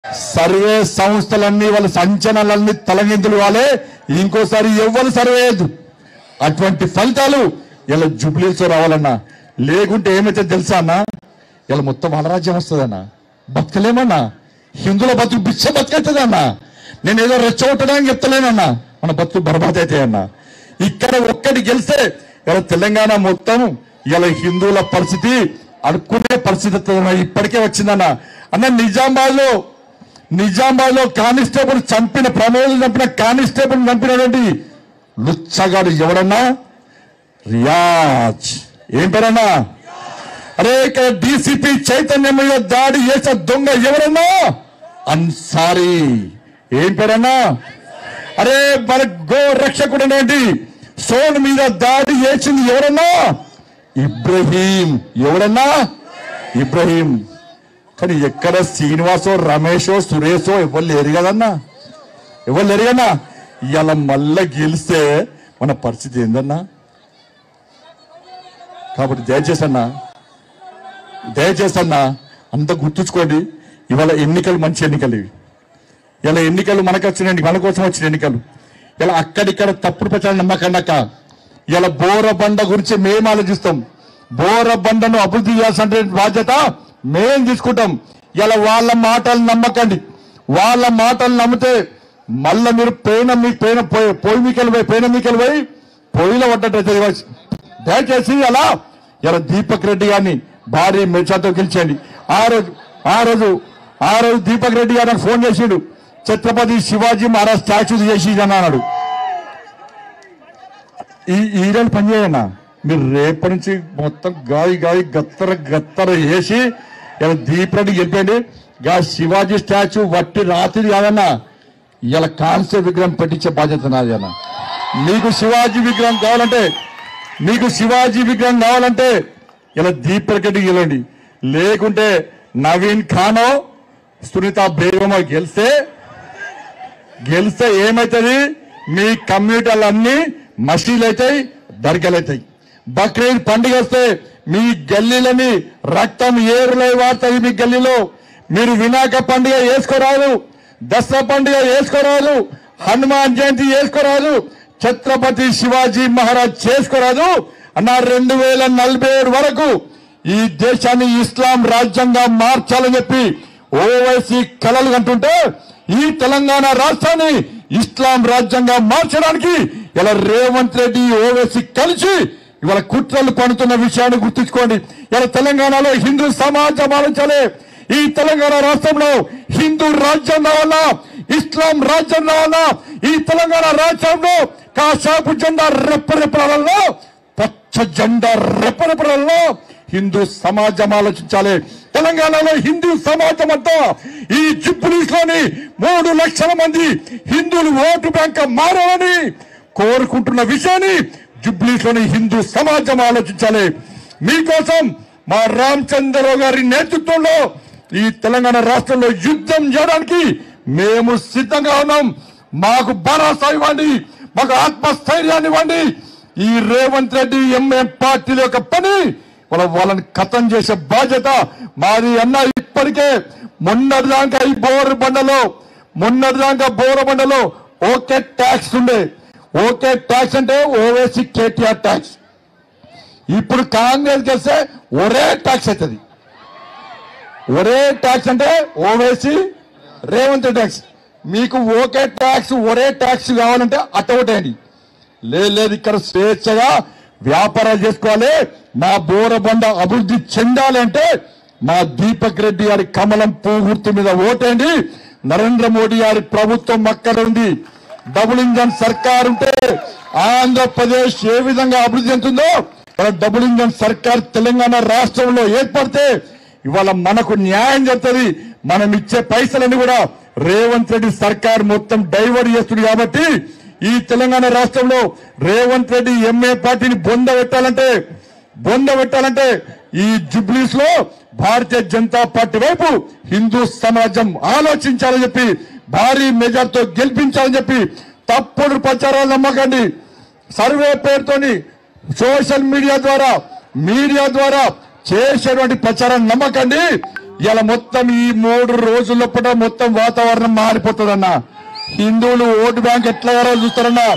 Survey సంస్థలన్నీ వాళ్ళ సంచలనాలన్నీ తలగిందులు వాళ్ళే ఇంకోసారి ఎవ్వరు సర్వే అటువంటి ఫలితాలు ఇలా జూబ్లీస్ రావాలన్నా లేకుంటే ఏమైతే తెలుసా అన్న ఇలా మొత్తం అలరాజ్యం వస్తుందన్నా బతకలేమన్నా హిందువుల బతుకు బిచ్చ బతుకవుతుందన్నా నేను ఏదో రెచ్చగొట్టడానికి చెప్తలేనన్నా మన బతుకు బర్బాద్ అయితే అన్నా ఇక్కడ ఒక్కటి గెలిస్తే ఇలా తెలంగాణ మొత్తం ఇలా హిందువుల పరిస్థితి అనుకునే పరిస్థితి ఇప్పటికే వచ్చిందన్న అన్న నిజామాబాద్ లో కానిస్టేబుల్ చంపిన ప్రమోద్ చంపిన కానిస్టేబుల్ చంపినటువంటి లుచ్చగాడు ఎవడన్నా రియాజ్ ఏం పేరన్నా అరే ఇక్కడ డీసీపీ చైతన్యం మీద దాడి చేసిన దొంగ ఎవరన్నా అన్సారీ ఏం పేరన్నా అరే మన గో రక్షకుడు అనేటి సోన్ మీద దాడి చేసింది ఎవరన్నా ఇబ్రహీం ఎవరన్నా ఇబ్రహీం కానీ ఎక్కడ శ్రీనివాసో రమేషో సురేషో ఎవరు లేరు కదన్నా ఎవరు లేరు కన్నా ఇలా మళ్ళా గెలిస్తే మన పరిస్థితి ఏందన్నా కాబట్టి దయచేసి అన్నా అంత గుర్తుంచుకోండి ఇవాళ ఎన్నికలు మంచి ఎన్నికలు ఇవి ఇలా ఎన్నికలు మన కోసం వచ్చిన ఎన్నికలు ఇలా అక్కడిక్కడ తప్పుడు ప్రచారం నమ్మకండాక ఇలా బోరబండ గురించి మేము ఆలోచిస్తాం బోరబండను అభివృద్ధి చేయాల్సిన బాధ్యత మేం తీసుకుంటాం ఇలా వాళ్ళ మాటలు నమ్మకండి వాళ్ళ మాటలు నమ్మితే మళ్ళా మీరు పేనమికలు పోయి పొయ్యిలో పడ్డట్టు దయచేసి అలా ఇలా దీపక్ రెడ్డి గారిని భారీ మెజార్టీతో గెలిచండి ఆ రోజు దీపక్ రెడ్డి గారు ఫోన్ చేసిండు ఛత్రపతి శివాజీ మహారాజ్ స్టాచ్యూ చేసి అన్నాడు ఈ రోజు పనిచేయన్నా మీరు రేపటి నుంచి మొత్తం గాయి గత్తర వేసి ఇలా దీపక్ రెడ్డి గెలిపండి గా శివాజీ స్టాచ్యూ వట్టి రాత్రి కాదన్నా ఇలా కాంస్య విగ్రహం పెట్టించే బాధ్యత నాది అన్న మీకు శివాజీ విగ్రహం కావాలంటే ఇలా దీపక్ రెడ్డి గెలండి లేకుంటే నవీన్ ఖానో సునీత బేగమో గెలిస్తే ఏమైతుంది మీ కమ్యూనిటీలన్నీ మసీదులు అవుతాయి దర్గాలు అవుతాయి బక్రీద్ పండుగ వస్తే మీ గల్లీలని రక్తం ఏరులై వాడుతుంది మీ గల్లీలో మీరు వినాయక పండుగ వేసుకోరాదు దసరా పండుగ వేసుకోరాదు హనుమాన్ జయంతి వేసుకోరాదు ఛత్రపతి శివాజీ మహారాజ్ చేసుకోరాదు అన్న 2047 వరకు ఈ దేశాన్ని ఇస్లాం రాజ్యంగా మార్చాలని చెప్పి ఓవైసీ కలలు కంటుంటే ఈ తెలంగాణ రాష్ట్రాన్ని ఇస్లాం రాజ్యంగా మార్చడానికి ఇలా రేవంత్ రెడ్డి ఓవైసీ కలిసి ఇవాళ కుట్రలు పడుతున్న విషయాన్ని గుర్తుంచుకోండి ఇలా తెలంగాణలో హిందూ సమాజం ఆలోచించాలి ఈ తెలంగాణ రాష్ట్రంలో హిందూ రాజ్యం రావాలా ఇస్లాం రాజ్యం రావాలా ఈ తెలంగాణ రాష్ట్రంలో కాషాపు జెండా రెప్పరెప్పలలో పచ్చ జెండా రెప్పరెప్పలలో హిందూ సమాజం ఆలోచించాలి తెలంగాణలో హిందూ సమాజం అంతా ఈ జూబ్లీస్ లోని 3 లక్షల మంది హిందువులు ఓటు బ్యాంక్ మారాలని కోరుకుంటున్న విషయాన్ని జూబ్లీస్ లోని హిందూ సమాజం ఆలోచించాలి మీకోసం మా రామచంద్రరావు గారి నేతృత్వంలో ఈ తెలంగాణ రాష్ట్రంలో యుద్ధం చేయడానికి మేము సిద్ధంగా ఉన్నాం మాకు భరోసా ఇవ్వండి మాకు ఆత్మస్థైర్యాన్ని ఇవ్వండి ఈ రేవంత్ రెడ్డి ఎంఎం పార్టీల యొక్క పని వాళ్ళని ఖతం చేసే బాధ్యత మాది అన్న ఇప్పటికే మొన్నటిదాకా బోరబండలో ఓకే ట్యాక్స్ ఉండే ఓకే ట్యాక్స్ అంటే ఓవేసీ కేటీఆర్ ట్యాక్స్ ఇప్పుడు కాంగ్రెస్ గెలిస్తే ఒరే ట్యాక్స్ అవుతుంది ఒరే ట్యాక్స్ అంటే ఓవేసీ రేవంత్ ట్యాక్స్ మీకు ఓకే ట్యాక్స్ ఒరే ట్యాక్స్ కావాలంటే అట్టొకటేయండి లేదు ఇక్కడ స్వేచ్ఛగా వ్యాపారాలు చేసుకోవాలి మా బోరబండ అభివృద్ధి చెందాలి అంటే మా దీపక్ రెడ్డి గారి కమలం పువ్వు మీద ఓటేయండి నరేంద్ర మోడీ గారి ప్రభుత్వం అక్కడ ఉంది డబుల్ ఇంజన్ సర్కార్ ఉంటే ఆంధ్రప్రదేశ్ ఏ విధంగా అభివృద్ధి చెందుతుందో డబుల్ ఇంజన్ సర్కార్ తెలంగాణ రాష్ట్రంలో ఏర్పడితే ఇవాళ మనకు న్యాయం జరుగుతుంది మనం ఇచ్చే పైసలన్నీ కూడా రేవంత్ రెడ్డి సర్కార్ మొత్తం డైవర్ట్ చేస్తుంది కాబట్టి ఈ తెలంగాణ రాష్ట్రంలో రేవంత్ రెడ్డి ఎంఏ పార్టీని బొంద పెట్టాలంటే ఈ జూబ్లీస్ లో భారతీయ జనతా పార్టీ వైపు హిందూ సమాజం ఆలోచించాలని చెప్పి భారీ మెజార్టీతో గెలిపించాలని చెప్పి తప్పుడు ప్రచారాలు నమ్మకండి సర్వే పేరుతోని సోషల్ మీడియా ద్వారా చేసేటువంటి ప్రచారం నమ్మకండి ఇలా మొత్తం ఈ 3 రోజుల మొత్తం వాతావరణం మారిపోతుందన్న. హిందువులు ఓటు బ్యాంక్ ఎట్లా చూస్తారన్నా.